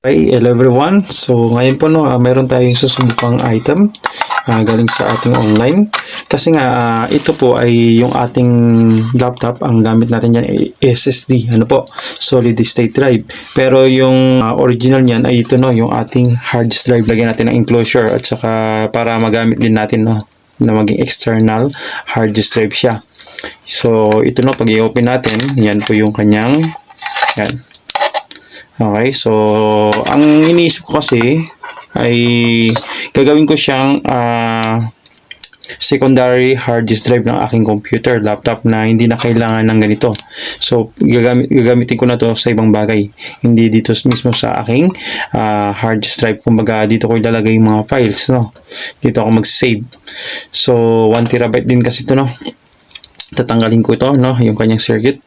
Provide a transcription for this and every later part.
Hi, hello everyone. So ngayon po meron tayong susubukang item galing sa ating online. Kasi ito po ay yung ating laptop, ang gamit natin diyan ay SSD, solid state drive. Pero yung original niyan ay ito yung ating hard disk drive. Lagyan natin ng enclosure at saka para magamit din natin na maging external hard disk drive siya. So ito pag i-open natin, yan po yung kanyang yan. Okay, so ang iniisip ko kasi ay gagawin ko siyang secondary hard disk drive ng aking computer, laptop na hindi na kailangan ng ganito. So gagamitin ko na to sa ibang bagay, hindi dito mismo sa aking hard disk drive. Kumbaga dito ko ilalagay yung mga files, dito ako mag-save. So 1 terabyte din kasi ito, tatanggalin ko ito, yung kanyang circuit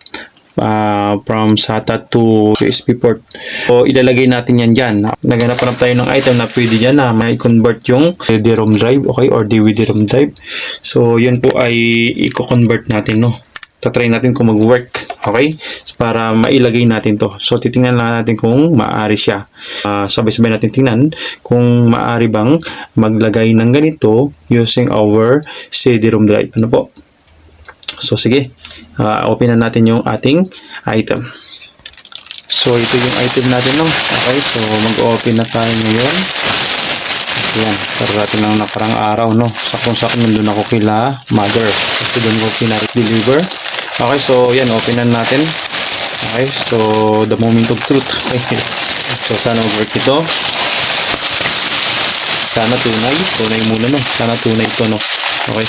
from SATA to USB port. So ilalagay natin yan dyan. Naghanap tayo ng item na pwede dyan na may convert yung CD-ROM drive, okay, or DVD-ROM drive. So yun po ay i-convert natin, tatry natin kung mag-work, okay, so, para mailagay natin to. So titingnan lang natin kung maaari siya. Sabay-sabay natin tingnan kung maaari bang maglagay ng ganito using our CD-ROM drive. So sige, openan natin yung ating item. So ito yung item natin, okay, so mag-open na tayo ngayon. Ayan, parating ng nakarang araw, sakong-sakong nandun ako kila mother kasi doon ko pinarik-deliver. Okay, so yan, openan natin. Okay, so the moment of truth. So sana mag-work ito. Sana tunay muna, sana tunay ito, okay.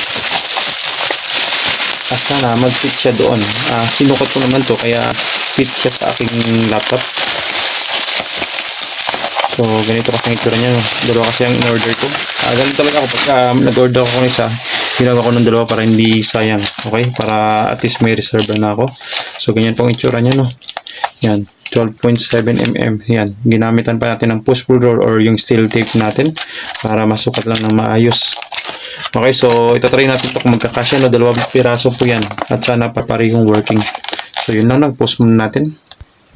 At sana mag-fit siya doon. Sinukat ko naman to kaya fit siya sa aking laptop. So ganito kasi ang itsura niya, dalawa kasi ang in-order ko. Ganito talaga ako pag nag-order ako ng isa, ginawa ko ng dalawa para hindi sayang, okay, para at least may reserve na ako. So ganyan pong itsura niya, yan, 12.7 mm. Yan, ginamitan pa natin ng push-pull roll or yung steel tape natin para masukat lang ng maayos. Okay, so itatry natin ito kung magkakasya, dalawang piraso po yan at sana parehong working. So yun lang, nag-post muna natin.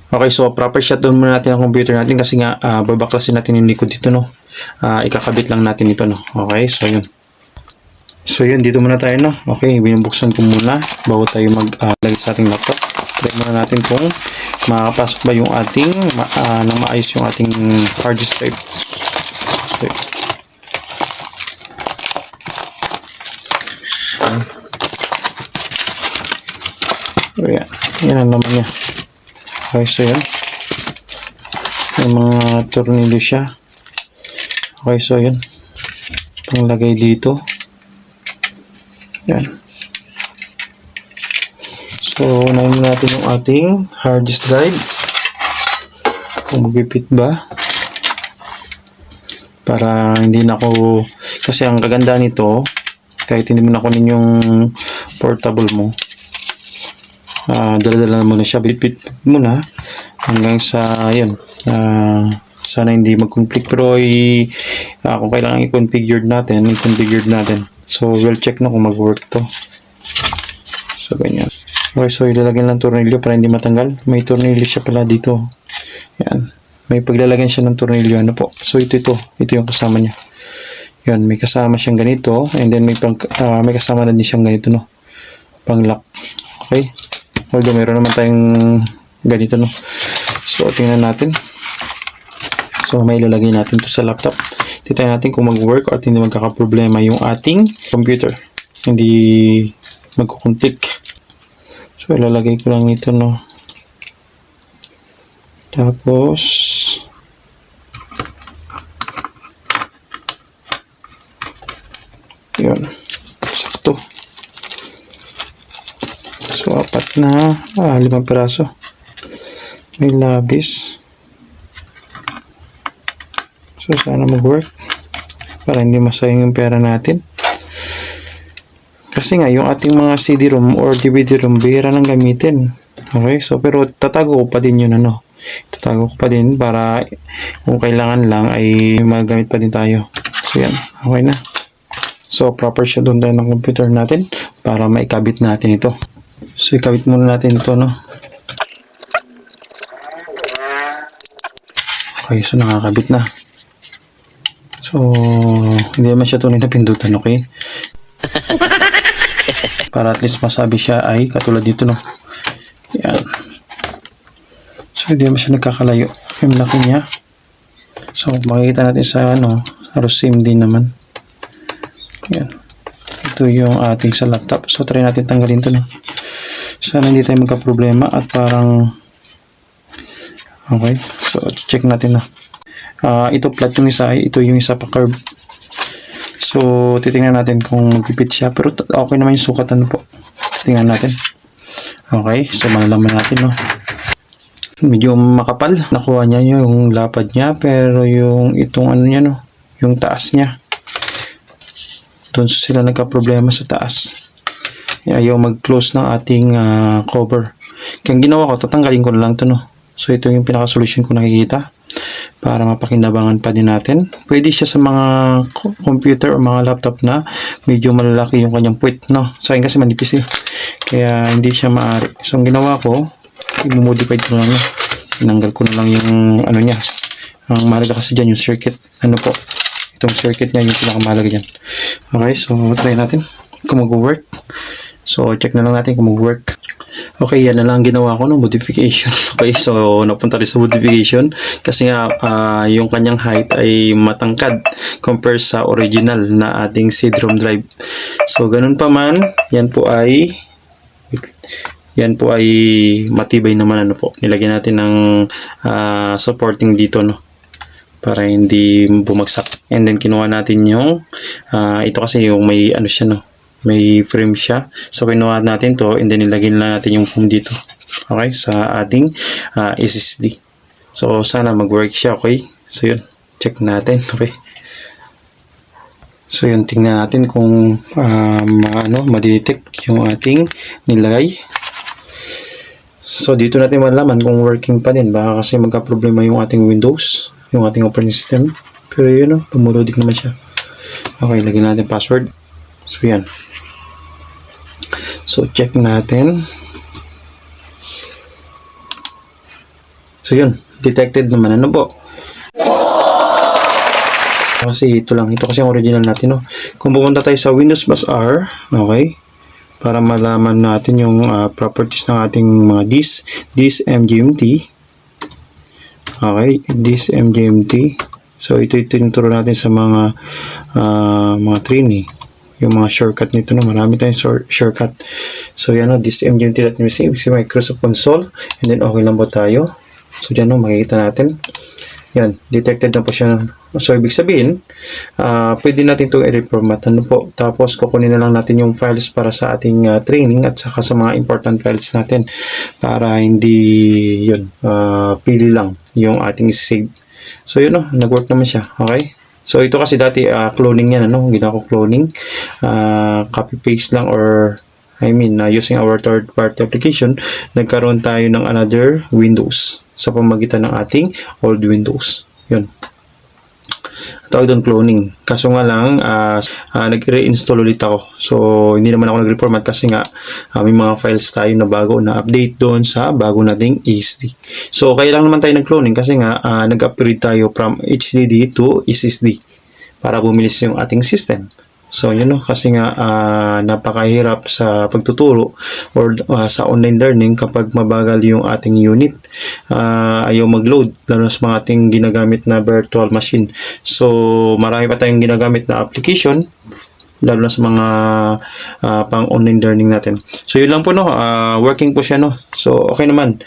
Okay, so proper shutdown muna natin ang computer natin kasi babaklasin natin yung likod dito, ikakabit lang natin ito, okay, so yun. So yun, dito muna tayo, okay, binubuksan ko muna bago tayo maglagay sa ating laptop. Try muna natin kung makakapasok ba yung ating nang maayos yung ating hard disk drive. So, ayan, yan ang naman niya. Okay, so yan, may mga tornilyo siya. Okay, so yan, panglagay dito, yan. So unahin natin yung ating hard disk drive kung mag-fit ba, para hindi na ako, kasi ang kaganda nito kahit hindi mo na kunin yung portable mo, dala-dala mo na siya, bit-bit mo na hanggang sa yun, sana hindi mag-conflict. Pero kung kailangan i-configure natin. So we'll check na kung mag-work to. So ganyan. Okay, so ilalagyan lang tornilyo para hindi matanggal. May tornilyo siya pala dito, yan, may paglalagyan siya ng tornilyo, so ito yung kasama niya. Yan, may kasama siyang ganito, and then may kasama na din siyang ganito, pang lock. Okay, although meron naman tayong ganito, so tingnan natin. So may ilalagay natin to sa laptop. Tingnan natin kung mag-work or hindi magkakaproblema yung ating computer, hindi magko-conflict. So ilalagay ko lang ito, tapos yun, sakto. So 4 na, 5 piraso. May labis. So sana mag-work para hindi masayang yung pera natin. Kasi yung ating mga CD-ROM or DVD-ROM bihira nang gamitin. Okay, so pero tatago ko pa din yun, tatago ko pa din para kung kailangan lang ay magamit pa din tayo. So yan, okay na. So proper shutdown tayo ng computer natin para maikabit natin ito. So ikabit muna natin ito, Okay, so nakakabit na. So, hindi naman siya tunay na pindutan, okay? Para at least masabi siya ay katulad dito, no? Yan. So, hindi naman siya nagkakalayo. Yung laki niya. So, makikita natin sa, halos same din naman. Yan. Ito yung ating sa laptop. So, try natin tanggalin to, no? Sana hindi tayo magka-problema at parang okay. So, check natin na. Ito flat yung isa, ito yung isa pa curve. So, titingnan natin kung magpipit siya. Pero okay naman yung sukatan po. Tingnan natin. Okay, so malalaman natin, no. Medyo makapal. Nakuha niya yung lapad niya, pero yung itong ano niya, no, yung taas niya. Doon sila nagka-problema sa taas. Ayaw mag-close ng ating cover. Kaya ginawa ko, tatanggalin ko na lang ito, no. So, ito yung pinaka-solution ko nakikita para mapakinabangan pa din natin. Pwede siya sa mga computer o mga laptop na medyo malalaki yung kanyang puwit, no. Sa akin kasi manipis eh. Kaya hindi siya maaari. So, ang ginawa ko, i-modify ko lang, no. Tinanggal ko na lang yung ano niya. Ang mahalaga kasi dyan yung circuit. Ano po? Itong circuit niya yung pinakamahalaga dyan. Okay, so try natin kung mag-work. So, check na lang natin kung mag-work. Okay, yan na lang ginawa ko, no, modification. Okay, so napunta rin sa modification kasi nga yung kanyang height ay matangkad compare sa original na ating CD-ROM drive. So, ganun pa man, yan po ay matibay naman, ano po. Nilagyan natin ng supporting dito, no, para hindi bumagsak. And then kinuha natin yung ito kasi yung may ano siya, no, may frame siya. So, kinuha natin to and then nilagyan lang natin yung foam dito. Okay, sa ating SSD. So, sana mag-work siya, okay? So, yun. Check natin, okay? So, yun. Tingnan natin kung madidetect yung ating nilagay. So, dito natin malaman kung working pa din. Baka kasi magka-problema yung ating Windows, yung ating operating system. Pero yun, no, lumuloding naman siya. Okay, lagyan natin password. So, yan. So, check natin. So, yun. Detected naman. Ano po? Kasi ito lang. Ito kasi ang original natin, no? Kung pupunta tayo sa Windows Plus R, okay? Para malaman natin yung properties ng ating mga disk MGMT. Okay? Disk MGMT. So, ito tinuturo natin sa mga trainee. Yung mga shortcut nito, no, marami tayong shortcut. So, yan, no, this mgmt.mc, si Microsoft Console, and then okay lang po tayo. So, dyan, no, makikita natin. Yan, detected na po siya. So, ibig sabihin, pwede natin itong i-reformat. Ano po? Tapos, kukunin na lang natin yung files para sa ating training at saka sa mga important files natin para hindi, yun, pili lang yung ating save. So, yun, no, nag-work naman siya. Okay? So, ito kasi dati cloning yan, ano? Ginawa ko cloning. Copy-paste lang or, using our third-party application, nagkaroon tayo ng another Windows sa pamagitan ng ating old Windows. Yun. Tawag doon cloning. Kaso nga lang, nag-reinstall ulit ako. So, hindi naman ako nag-reformat kasi nga may mga files tayo na bago na update doon sa bago nating SSD. So, kaya lang naman tayo nag-cloning kasi nga nag-upgrade tayo from HDD to SSD para bumilis yung ating system. So, yun, no, kasi nga napakahirap sa pagtuturo or sa online learning kapag mabagal yung ating unit. Ayaw mag-load, lalo sa mga ating ginagamit na virtual machine. So, marami pa tayong ginagamit na application, lalo na sa mga pang-online learning natin. So, yun lang po, no. Working po siya, no. So, okay naman.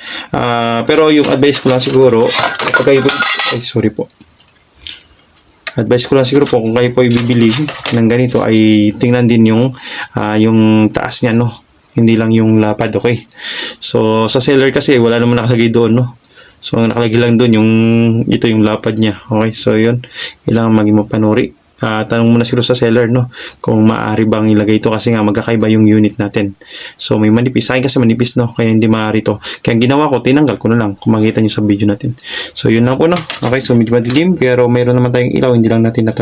Pero yung advice ko lang siguro, kapag kayo advice ko lang siguro po kung kayo po ibibili ng ganito ay tingnan din yung taas niya, no. Hindi lang yung lapad, okay? So, sa seller kasi wala naman nakalagay doon, no. So, ang nakalagay lang doon ito yung lapad niya, okay? So, yun. Kailangan maging mapanuri. Tanong muna siguro sa seller, no, kung maaari bang ilagay ito kasi nga magkakaiba yung unit natin. So, may manipis. Sa akin kasi manipis, no, kaya hindi maaari ito. Kaya ang ginawa ko, tinanggal ko na lang kung makita nyo sa video natin. So, yun lang po, no. Okay, so medyo madilim pero mayroon naman tayong ilaw, hindi lang natin na